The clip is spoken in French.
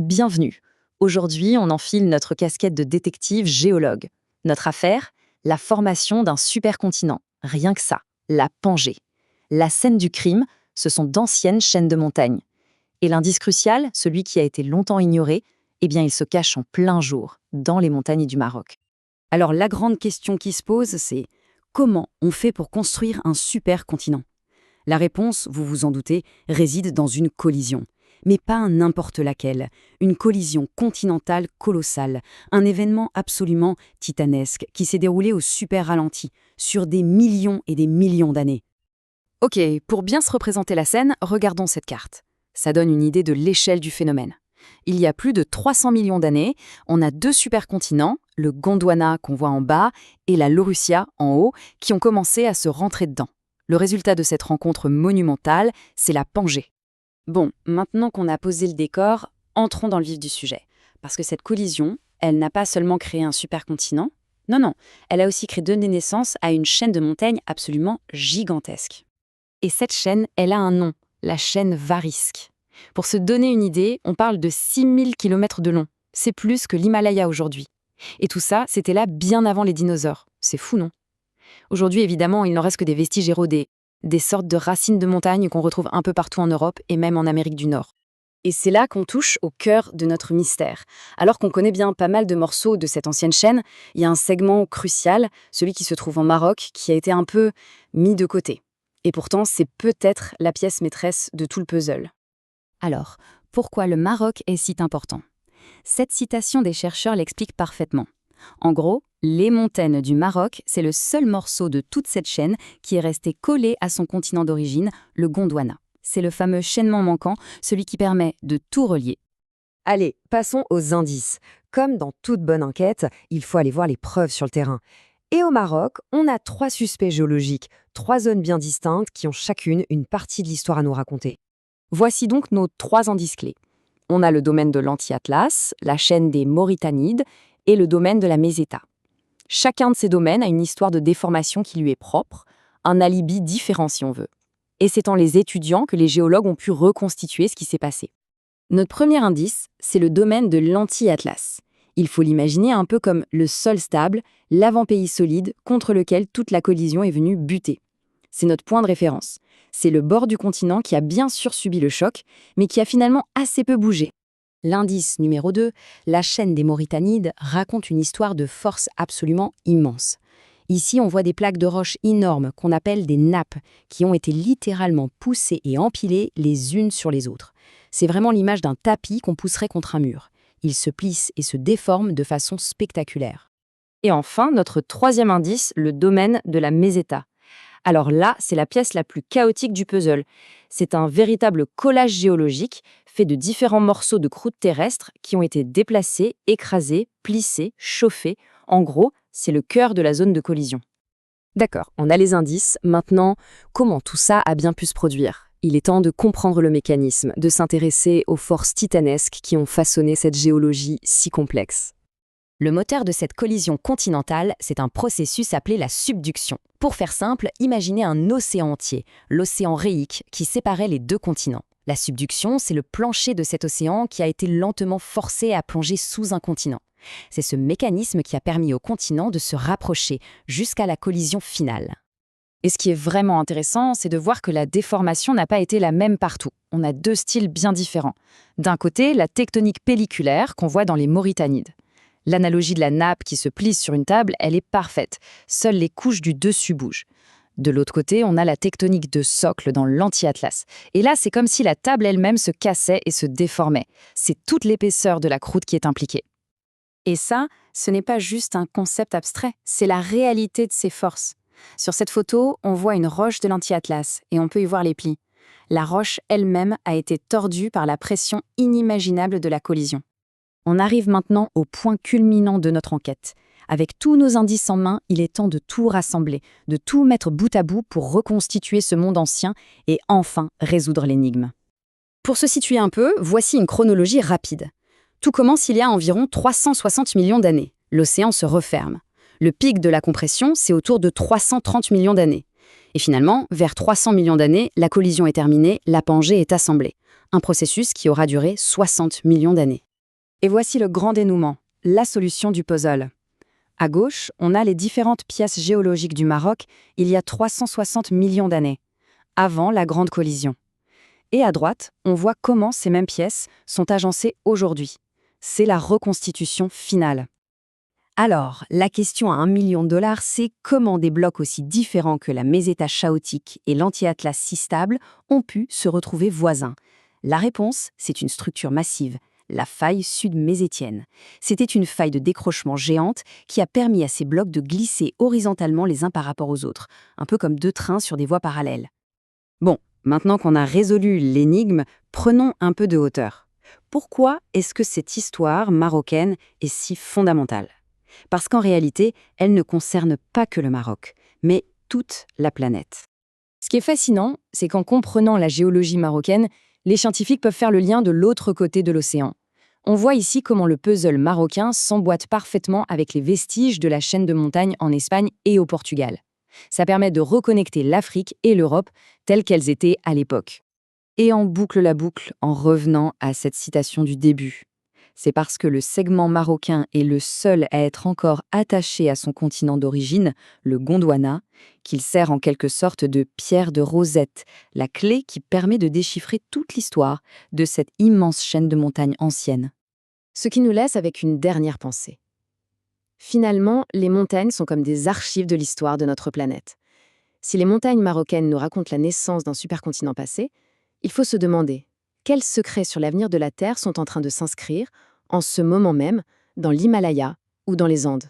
Bienvenue. Aujourd'hui, on enfile notre casquette de détective géologue. Notre affaire, la formation d'un supercontinent. Rien que ça, la Pangée. La scène du crime, ce sont d'anciennes chaînes de montagnes. Et l'indice crucial, celui qui a été longtemps ignoré, eh bien, il se cache en plein jour, dans les montagnes du Maroc. Alors la grande question qui se pose, c'est comment on fait pour construire un supercontinent? La réponse, vous vous en doutez, réside dans une collision. Mais pas n'importe laquelle, une collision continentale colossale, un événement absolument titanesque qui s'est déroulé au super ralenti, sur des millions et des millions d'années. Ok, pour bien se représenter la scène, regardons cette carte. Ça donne une idée de l'échelle du phénomène. Il y a plus de 300 millions d'années, on a deux supercontinents, le Gondwana qu'on voit en bas et la Laurussia en haut, qui ont commencé à se rentrer dedans. Le résultat de cette rencontre monumentale, c'est la Pangée. Bon, maintenant qu'on a posé le décor, entrons dans le vif du sujet. Parce que cette collision, elle n'a pas seulement créé un supercontinent, non, elle a aussi donné naissance à une chaîne de montagnes absolument gigantesque. Et cette chaîne, elle a un nom, la chaîne Varisque. Pour se donner une idée, on parle de 6000 km de long. C'est plus que l'Himalaya aujourd'hui. Et tout ça, c'était là bien avant les dinosaures. C'est fou, non? Aujourd'hui, évidemment, il n'en reste que des vestiges érodés, des sortes de racines de montagne qu'on retrouve un peu partout en Europe et même en Amérique du Nord. Et c'est là qu'on touche au cœur de notre mystère. Alors qu'on connaît bien pas mal de morceaux de cette ancienne chaîne, il y a un segment crucial, celui qui se trouve en Maroc, qui a été un peu mis de côté. Et pourtant, c'est peut-être la pièce maîtresse de tout le puzzle. Alors, pourquoi le Maroc est si important? Cette citation des chercheurs l'explique parfaitement. En gros, les montagnes du Maroc, c'est le seul morceau de toute cette chaîne qui est resté collé à son continent d'origine, le Gondwana. C'est le fameux chaînement manquant, celui qui permet de tout relier. Allez, passons aux indices. Comme dans toute bonne enquête, il faut aller voir les preuves sur le terrain. Et au Maroc, on a 3 suspects géologiques, 3 zones bien distinctes qui ont chacune une partie de l'histoire à nous raconter. Voici donc nos 3 indices clés. On a le domaine de l'Anti-Atlas, la chaîne des Mauritanides et le domaine de la Meseta. Chacun de ces domaines a une histoire de déformation qui lui est propre, un alibi différent si on veut. Et c'est en les étudiant que les géologues ont pu reconstituer ce qui s'est passé. Notre premier indice, c'est le domaine de l'Anti-Atlas. Il faut l'imaginer un peu comme le sol stable, l'avant-pays solide contre lequel toute la collision est venue buter. C'est notre point de référence. C'est le bord du continent qui a bien sûr subi le choc, mais qui a finalement assez peu bougé. L'indice numéro 2, la chaîne des Mauritanides, raconte une histoire de force absolument immense. Ici, on voit des plaques de roches énormes qu'on appelle des nappes, qui ont été littéralement poussées et empilées les unes sur les autres. C'est vraiment l'image d'un tapis qu'on pousserait contre un mur. Il se plisse et se déforme de façon spectaculaire. Et enfin, notre troisième indice, le domaine de la Meseta. Alors là, c'est la pièce la plus chaotique du puzzle. C'est un véritable collage géologique fait de différents morceaux de croûte terrestre qui ont été déplacés, écrasés, plissés, chauffés. En gros, c'est le cœur de la zone de collision. D'accord, on a les indices. Maintenant, comment tout ça a bien pu se produire? Il est temps de comprendre le mécanisme, de s'intéresser aux forces titanesques qui ont façonné cette géologie si complexe. Le moteur de cette collision continentale, c'est un processus appelé la subduction. Pour faire simple, imaginez un océan entier, l'océan Réique, qui séparait les deux continents. La subduction, c'est le plancher de cet océan qui a été lentement forcé à plonger sous un continent. C'est ce mécanisme qui a permis au continent de se rapprocher jusqu'à la collision finale. Et ce qui est vraiment intéressant, c'est de voir que la déformation n'a pas été la même partout. On a 2 styles bien différents. D'un côté, la tectonique pelliculaire qu'on voit dans les Mauritanides. L'analogie de la nappe qui se plisse sur une table, elle est parfaite. Seules les couches du dessus bougent. De l'autre côté, on a la tectonique de socle dans l'Anti-Atlas. Et là, c'est comme si la table elle-même se cassait et se déformait. C'est toute l'épaisseur de la croûte qui est impliquée. Et ça, ce n'est pas juste un concept abstrait, c'est la réalité de ces forces. Sur cette photo, on voit une roche de l'Anti-Atlas et on peut y voir les plis. La roche elle-même a été tordue par la pression inimaginable de la collision. On arrive maintenant au point culminant de notre enquête. Avec tous nos indices en main, il est temps de tout rassembler, de tout mettre bout à bout pour reconstituer ce monde ancien et enfin résoudre l'énigme. Pour se situer un peu, voici une chronologie rapide. Tout commence il y a environ 360 millions d'années. L'océan se referme. Le pic de la compression, c'est autour de 330 millions d'années. Et finalement, vers 300 millions d'années, la collision est terminée, la Pangée est assemblée. Un processus qui aura duré 60 millions d'années. Et voici le grand dénouement, la solution du puzzle. À gauche, on a les différentes pièces géologiques du Maroc il y a 360 millions d'années, avant la grande collision. Et à droite, on voit comment ces mêmes pièces sont agencées aujourd'hui. C'est la reconstitution finale. Alors, la question à $1 million, c'est comment des blocs aussi différents que la méséta chaotique et l'anti-Atlas si stable ont pu se retrouver voisins. La réponse, c'est une structure massive, la faille sud-mésétienne. C'était une faille de décrochement géante qui a permis à ces blocs de glisser horizontalement les uns par rapport aux autres, un peu comme deux trains sur des voies parallèles. Bon, maintenant qu'on a résolu l'énigme, prenons un peu de hauteur. Pourquoi est-ce que cette histoire marocaine est si fondamentale ? Parce qu'en réalité, elle ne concerne pas que le Maroc, mais toute la planète. Ce qui est fascinant, c'est qu'en comprenant la géologie marocaine, les scientifiques peuvent faire le lien de l'autre côté de l'océan. On voit ici comment le puzzle marocain s'emboîte parfaitement avec les vestiges de la chaîne de montagnes en Espagne et au Portugal. Ça permet de reconnecter l'Afrique et l'Europe telles qu'elles étaient à l'époque. Et on boucle la boucle en revenant à cette citation du début. C'est parce que le segment marocain est le seul à être encore attaché à son continent d'origine, le Gondwana, qu'il sert en quelque sorte de pierre de Rosette, la clé qui permet de déchiffrer toute l'histoire de cette immense chaîne de montagnes anciennes. Ce qui nous laisse avec une dernière pensée. Finalement, les montagnes sont comme des archives de l'histoire de notre planète. Si les montagnes marocaines nous racontent la naissance d'un supercontinent passé, il faut se demander quels secrets sur l'avenir de la Terre sont en train de s'inscrire, en ce moment même, dans l'Himalaya ou dans les Andes.